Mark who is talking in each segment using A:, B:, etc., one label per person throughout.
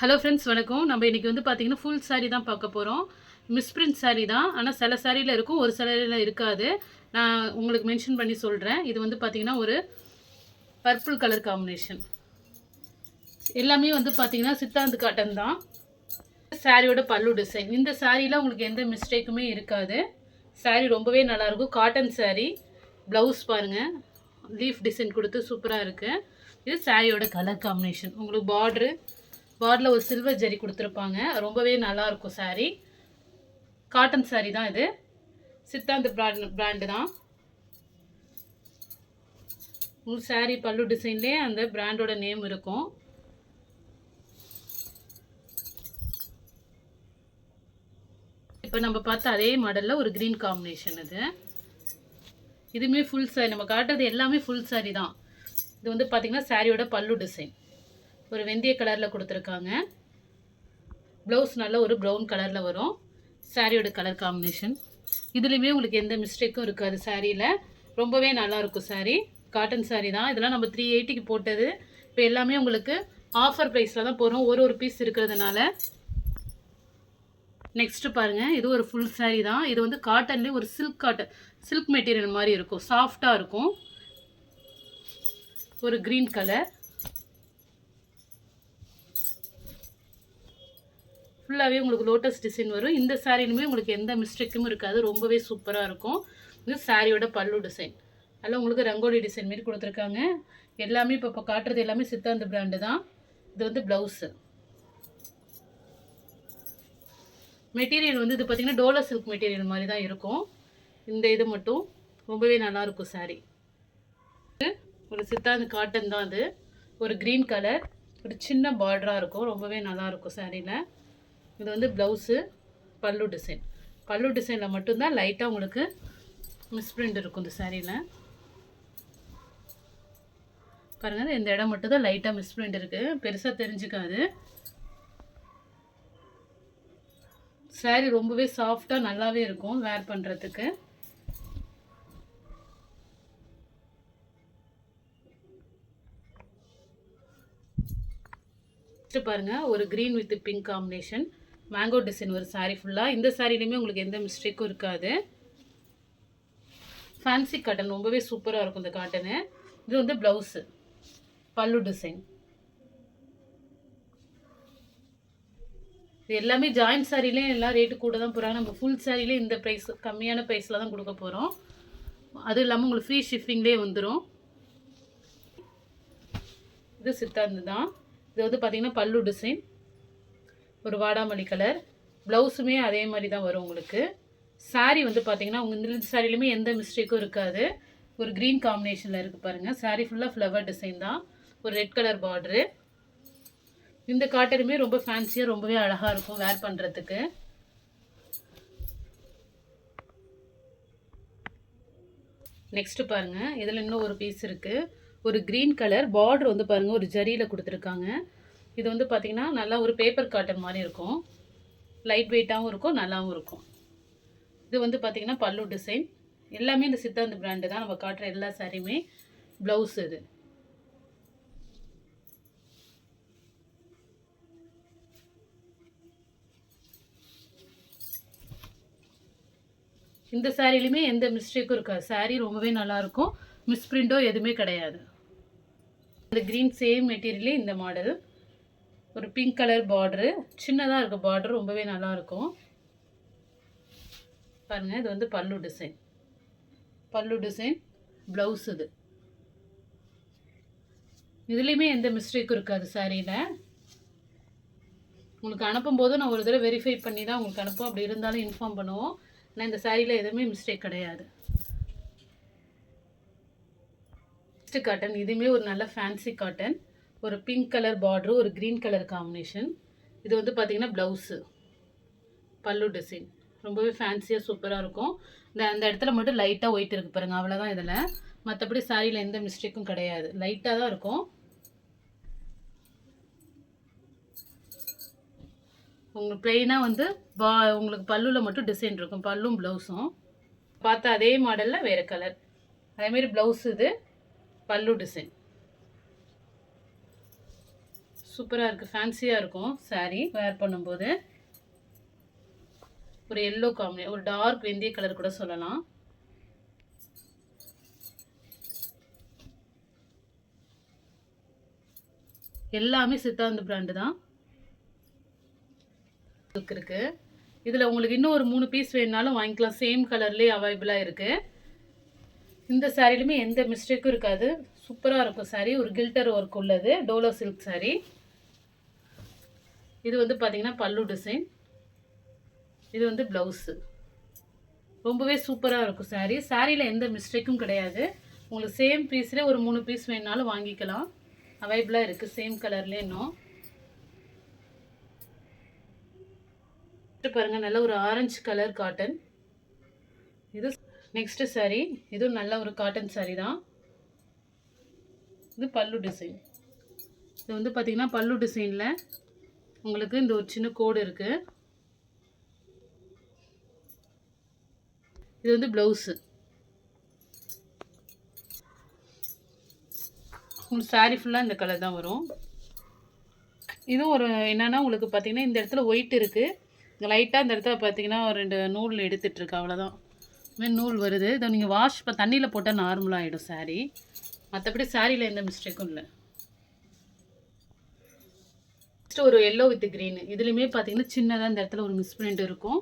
A: Hello friends, வணக்கம். நம்ம இன்றைக்கி வந்து பார்த்திங்கன்னா ஃபுல் சாரீ தான் பார்க்க போகிறோம். மிஸ்பிரிண்ட் சாரீ தான். ஆனால் சில சாரியில் இருக்கும், ஒரு சிலையில் இருக்காது. நான் உங்களுக்கு மென்ஷன் பண்ணி சொல்கிறேன். இது வந்து பார்த்திங்கன்னா ஒரு பர்பிள் கலர் காம்பினேஷன். எல்லாமே வந்து பார்த்திங்கன்னா சித்தாந்து காட்டன் தான். சாரியோட பல்லு டிசைன். இந்த சாரியில் உங்களுக்கு எந்த மிஸ்டேக்குமே இருக்காது. சாரீ ரொம்பவே நல்லாயிருக்கும். காட்டன் சாரீ. ப்ளவுஸ் பாருங்கள், லீஃப் டிசைன் கொடுத்து சூப்பராக இருக்குது. இது சாரியோட கலர் காம்பினேஷன். உங்களுக்கு பார்டரில் ஒரு சில்வர் ஜரி கொடுத்துருப்பாங்க. ரொம்பவே நல்லாயிருக்கும் சாரீ. காட்டன் சாரீ தான் இது. சித்தாந்த் பிராண்டு தான். உங்களுக்கு சாரீ பல்லு டிசைன்லேயே அந்த பிராண்டோட நேம் இருக்கும். இப்போ நம்ம பார்த்த அதே மாடலில் ஒரு க்ரீன் காம்பினேஷன். இதுவுமே ஃபுல் சாரீ. நம்ம காட்டுறது எல்லாமே ஃபுல் சாரீ தான். இது வந்து பார்த்திங்கன்னா சாரியோட பல்லு டிசைன் ஒரு வெந்தய கலரில் கொடுத்துருக்காங்க. ப்ளவுஸ் நல்ல ஒரு ப்ரௌன் கலரில் வரும். சாரியோட கலர் காம்பினேஷன். இதுலேயுமே உங்களுக்கு எந்த மிஸ்டேக்கும் இருக்காது. சாரியில் ரொம்பவே நல்லாயிருக்கும். சாரீ காட்டன் சாரீ தான். இதெல்லாம் நம்ம 380க்கு போட்டது. இப்போ எல்லாமே உங்களுக்கு ஆஃபர் ப்ரைஸில் தான் போகிறோம், ஒரு பீஸ் இருக்கிறதுனால. நெக்ஸ்ட்டு பாருங்கள், இது ஒரு ஃபுல் சாரீ தான். இது வந்து காட்டன்லேயே ஒரு சில்க் மெட்டீரியல் மாதிரி இருக்கும். சாஃப்டாக இருக்கும். ஒரு க்ரீன் கலர். ஃபுல்லாகவே உங்களுக்கு லோட்டஸ் டிசைன் வரும். இந்த சாரிலுமே உங்களுக்கு எந்த மிஸ்டேக்கும் இருக்காது. ரொம்பவே சூப்பராக இருக்கும். இது சாரியோட பல்லு டிசைன். அதில் உங்களுக்கு ரங்கோலி டிசைன் மாரி கொடுத்துருக்காங்க. எல்லாமே இப்போ காட்டுறது எல்லாமே சித்தாந்த பிராண்டு தான். இது வந்து ப்ளவுஸு. மெட்டீரியல் வந்து இது பார்த்திங்கன்னா டோலா சில்க் மெட்டீரியல் மாதிரி தான் இருக்கும். இந்த இது மட்டும் ரொம்பவே நல்லாயிருக்கும். சாரீ ஒரு சித்தாந்த காட்டன் தான். அது ஒரு க்ரீன் கலர், ஒரு சின்ன பார்டராக இருக்கும். ரொம்பவே நல்லாயிருக்கும் சாரியில். இது வந்து ப்ளவுஸு, பல்லு டிசைன். பல்லு டிசைனில் மட்டும்தான் லைட்டாக உங்களுக்கு மிஸ்பிரிண்ட் இருக்கும். இந்த சாரியில் பாருங்கள், இந்த இடம் மட்டும்தான் லைட்டாக மிஸ்பிரிண்ட் இருக்குது. பெருசாக தெரிஞ்சுக்காது. சாரீ ரொம்பவே சாஃப்டாக நல்லாவே இருக்கும் வேர் பண்ணுறதுக்கு. பாருங்கள், ஒரு green with pink combination mango design ஒரு சாரீ ஃபுல்லாக. இந்த சாரிலையுமே உங்களுக்கு எந்த மிஸ்டேக்கும் இருக்காது. ஃபேன்சி காட்டன் ரொம்பவே சூப்பராக இருக்கும் இந்த காட்டனு. இது வந்து ப்ளவுஸு, பல்லு டிசைன். இது எல்லாமே ஜாயின்ட் சாரிலே எல்லாம் ரேட்டு கூட தான் போகிறாங்க. நம்ம ஃபுல் சாரிலே இந்த ப்ரைஸ் கம்மியான ப்ரைஸில் தான் கொடுக்க போகிறோம். அதுவும் இல்லாமல் உங்களுக்கு ஃப்ரீ ஷிப்பிங்லேயே வந்துடும். இது சித்தாந்து தான். இது வந்து பார்த்திங்கன்னா பல்லு டிசைன் ஒரு வாடாமல்லி கலர். ப்ளவுஸுமே அதே மாதிரி தான் வரும் உங்களுக்கு. சாரீ வந்து பார்த்திங்கன்னா உங்கள் இந்த சாரிலையுமே எந்த மிஸ்டேக்கும் இருக்காது. ஒரு க்ரீன் காம்பினேஷனில் இருக்குது பாருங்கள். சாரீ ஃபுல்லாக ஃப்ளவர் டிசைன் தான். ஒரு ரெட் கலர் பார்டரு. இந்த காட்டனுமே ரொம்ப ஃபேன்சியாக ரொம்பவே அழகாக இருக்கும் வேர் பண்ணுறதுக்கு. நெக்ஸ்ட்டு பாருங்கள், இதில் இன்னும் ஒரு பீஸ் இருக்குது. ஒரு க்ரீன் கலர் பார்டர் வந்து பாருங்கள் ஒரு ஜரியில் கொடுத்துருக்காங்க. இது வந்து பார்த்திங்கன்னா நல்லா ஒரு பேப்பர் காட்டன் மாதிரி இருக்கும். லைட் வெயிட்டாகவும் இருக்கும், நல்லாவும் இருக்கும். இது வந்து பார்த்திங்கன்னா பல்லு டிசைன். எல்லாமே இந்த சித்தாந்த பிராண்டு தான். நம்ம காட்டுற எல்லா சாரியுமே. ப்ளவுஸ் இது. இந்த சாரிலையுமே எந்த மிஸ்டேக்கும் இருக்காது. சாரீ ரொம்பவே நல்லாயிருக்கும். மிஸ்பிரிண்டோ எதுவுமே கிடையாது. இந்த க்ரீன் சேம் மெட்டீரியலே இந்த மாடல். ஒரு பிங்க் கலர் பார்டரு, சின்னதாக இருக்குது பார்டர், ரொம்பவே நல்லாயிருக்கும். பாருங்கள், இது வந்து பல்லு டிசைன். பல்லு டிசைன், ப்ளவுஸ். இதுலேயுமே எந்த மிஸ்டேக்கும் இருக்காது சாரியில். உங்களுக்கு அனுப்பும்போது நான் ஒரு தடவை வெரிஃபை பண்ணி தான் உங்களுக்கு அனுப்புவோம். அப்படி இருந்தாலும் இன்ஃபார்ம் பண்ணுவோம். ஆனால் இந்த சாரியில் எதுவுமே மிஸ்டேக் கிடையாது. Next cotton. இதுவுமே ஒரு நல்ல ஃபேன்சி காட்டன். ஒரு பிங்க் கலர் பார்டரு, ஒரு க்ரீன் கலர் காம்பினேஷன். இது வந்து பார்த்திங்கன்னா ப்ளவுஸு, பல்லு டிசைன். ரொம்பவே ஃபேன்சியாக சூப்பராக இருக்கும். அந்த இடத்துல மட்டும் லைட்டாக ஒயிட் இருக்குது பாருங்கள், அவ்வளோதான் இதில். மற்றபடி சாரியில் எந்த மிஸ்டேக்கும் கிடையாது. லைட்டாக தான் இருக்கும். உங்களுக்கு ப்ளெயினாக வந்து உங்களுக்கு பல்லுவில் மட்டும் டிசைன் இருக்கும். பல்லும் ப்ளவுஸும் பார்த்தா அதே மாடலில் வேறு கலர். அதேமாரி ப்ளவுஸ் இது, பல்லு டிசைன். சூப்பராக இருக்குது, ஃபேன்சியாக இருக்கும் saree வேர் பண்ணும்போது. ஒரு எல்லோ ஒரு டார்க் வெந்தய கலர் கூட சொல்லலாம். எல்லாமே சித்தாந்த் பிராண்டு தான் இருக்கு. இதில் உங்களுக்கு இன்னும் ஒரு 3 பீஸ் வேணுனாலும் வாங்கிக்கலாம். சேம் கலர்லேயே அவைலபிளாக இருக்குது. இந்த சாரிலுமே எந்த மிஸ்டேக்கும் இருக்காது. சூப்பராக இருக்கும் சாரீ. ஒரு கில்டர் ஒர்க் உள்ளது டோலோ சில்க் சாரீ. இது வந்து பார்த்திங்கன்னா பல்லு டிசைன். இது வந்து ப்ளவுஸு. ரொம்பவே சூப்பராக இருக்கும் சாரீ. சாரியில் எந்த மிஸ்டேக்கும் கிடையாது. உங்களுக்கு சேம் பீஸில் ஒரு 3 பீஸ் வேணுனாலும் வாங்கிக்கலாம். அவைலபிளாக இருக்குது சேம் கலர்லேயே. இன்னும் பாருங்கள், நல்ல ஒரு ஆரஞ்சு கலர் காட்டன். இது நெக்ஸ்ட் சாரீ. இதுவும் நல்ல ஒரு காட்டன் சாரீ தான். இது பல்லு டிசைன். இது வந்து பார்த்திங்கன்னா பல்லு டிசைனில் உங்களுக்கு இந்த ஒரு சின்ன கோடு இருக்குது. இது வந்து ப்ளவுஸு. உங்களுக்கு சாரீ ஃபுல்லாக இந்த கலர் தான் வரும். இதுவும் ஒரு என்னென்னா உங்களுக்கு பார்த்திங்கன்னா இந்த இடத்துல ஒயிட் இருக்குது. இந்த லைட்டாக இந்த இடத்துல பார்த்திங்கன்னா ஒரு 2 நூல் எடுத்துகிட்ருக்கு, அவ்வளோதான். இதுமாதிரி நூல் வருது. இதை நீங்கள் வாஷ் தண்ணியில் போட்டால் நார்மலாக ஆகிடும் சாரீ. மற்றபடி சாரியில் எந்த மிஸ்டேக்கும் இல்லை. நெக்ஸ்ட்டு ஒரு எல்லோ வித் க்ரீனு. இதுலேயுமே பார்த்திங்கன்னா சின்னதாக இந்த இடத்துல ஒரு மிஸ்பிரிண்ட் இருக்கும்.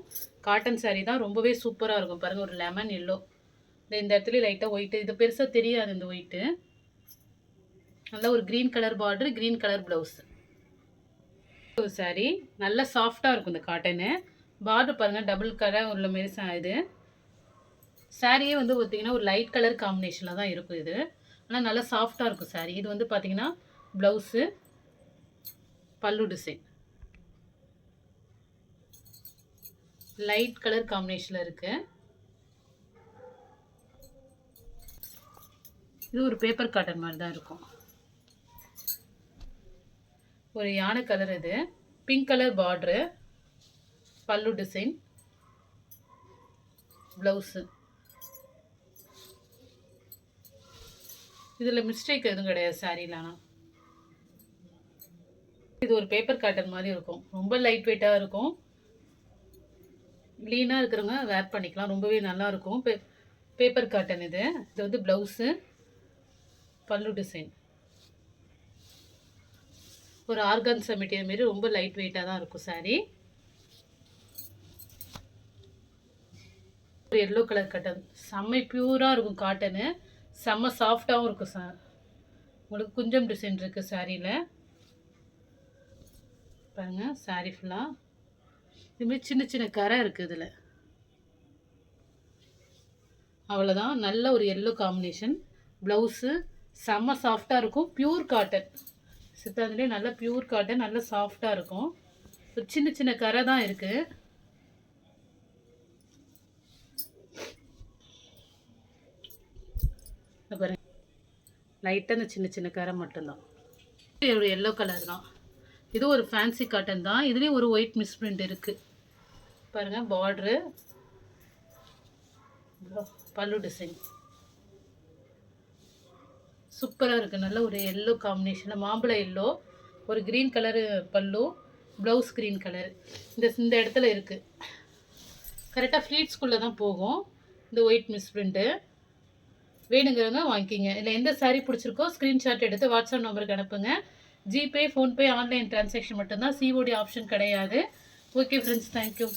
A: காட்டன் சாரீ தான், ரொம்பவே சூப்பராக இருக்கும். பாருங்கள், ஒரு லெமன் எல்லோ. இந்த இடத்துல லைட்டாக ஒயிட்டு. இது பெருசாக தெரியாது இந்த ஒயிட்டு. நல்லா ஒரு green colour border, green colour blouse. ஒரு சாரீ நல்லா சாஃப்டாக இருக்கும் இந்த காட்டனு. பார்டர் பாருங்கள், டபுள் கலர் உள்ள மாரி இது. சாரியே வந்து பார்த்திங்கன்னா ஒரு லைட் கலர் காம்பினேஷனில் தான் இருக்கும் இது. ஆனால் நல்லா சாஃப்டாக இருக்கும் சாரீ. இது வந்து பார்த்திங்கன்னா ப்ளவுஸு, பல்லு டிசைன் லைட் கலர் காம்பினேஷனில் இருக்குது. இது ஒரு பேப்பர் காட்டன் மாதிரி தான் இருக்கும். ஒரு யானை கலர். இது பிங்க் கலர் பார்டரு, பல்லு டிசைன், ப்ளவுஸு. இதில் மிஸ்டேக் எதுவும் கிடையாது சாரீலாம். இது ஒரு பேப்பர் காட்டன் மாதிரி இருக்கும். ரொம்ப லைட் வெயிட்டாக இருக்கும். லீனாக இருக்கிறவங்க வேர் பண்ணிக்கலாம். ரொம்பவே நல்லாயிருக்கும். பேப்பர் காட்டன் இது. இது வந்து ப்ளவுஸு, பல்லு டிசைன். ஒரு ஆர்கான்சா மெட்டீரியல் மாரி ரொம்ப லைட் வெயிட்டாக தான் இருக்கும் சாரீ. ஒரு எல்லோ கலர் காட்டன். செம்ம பியூராக இருக்கும் காட்டனு. செம்ம சாஃப்டாகவும் இருக்கும் சார். உங்களுக்கு குஞ்சம் டிசைன் இருக்குது சாரியில். பாருங்கள், சாரீ ஃபுல்லாக இதுமாரி சின்ன சின்ன கரை இருக்குது இதில். அவ்வளோதான். நல்ல ஒரு எல்லோ காம்பினேஷன். ப்ளவுஸு செம்ம சாஃப்டாக இருக்கும். Pure cotton. சித்தாந்திலே நல்ல பியூர் காட்டன், நல்ல சாஃப்டாக இருக்கும். ஒரு சின்ன சின்ன கரை தான் இருக்குது. பாருங்க, லைட்டாக இந்த சின்ன சின்ன கரை மட்டும்தான். இது எல்லோ கலர் தான். இது ஒரு ஃபேன்சி காட்டன் தான். இதுலேயும் ஒரு ஒயிட் மிஸ்பிரிண்ட் இருக்குது. பாருங்கள், பார்ட்ரு, பல்லு டிசைன் சூப்பராக இருக்குது. நல்ல ஒரு எல்லோ காம்பினேஷனில் மாம்பழ எல்லோ, ஒரு க்ரீன் கலரு பல்லு, ப்ளவுஸ் க்ரீன் கலர். இந்த இடத்துல இருக்குது. கரெக்டாக ஃப்ளீட்ஸ்குள்ளே தான் போகும் இந்த ஒயிட் மிஸ்பிரிண்ட்டு. வேணுங்கிறவங்க வாங்கிக்கிங்க. இல்லை எந்த சாரீ பிடிச்சிருக்கோ ஸ்க்ரீன்ஷாட் எடுத்து வாட்ஸ்அப் நம்பருக்கு அனுப்புங்க. ஜிபே, ஃபோன்பே, ஆன்லைன் டிரான்சாக்ஷன் மட்டும்தான். சிஓடி ஆப்ஷன் கிடையாது. Okay friends, thank you.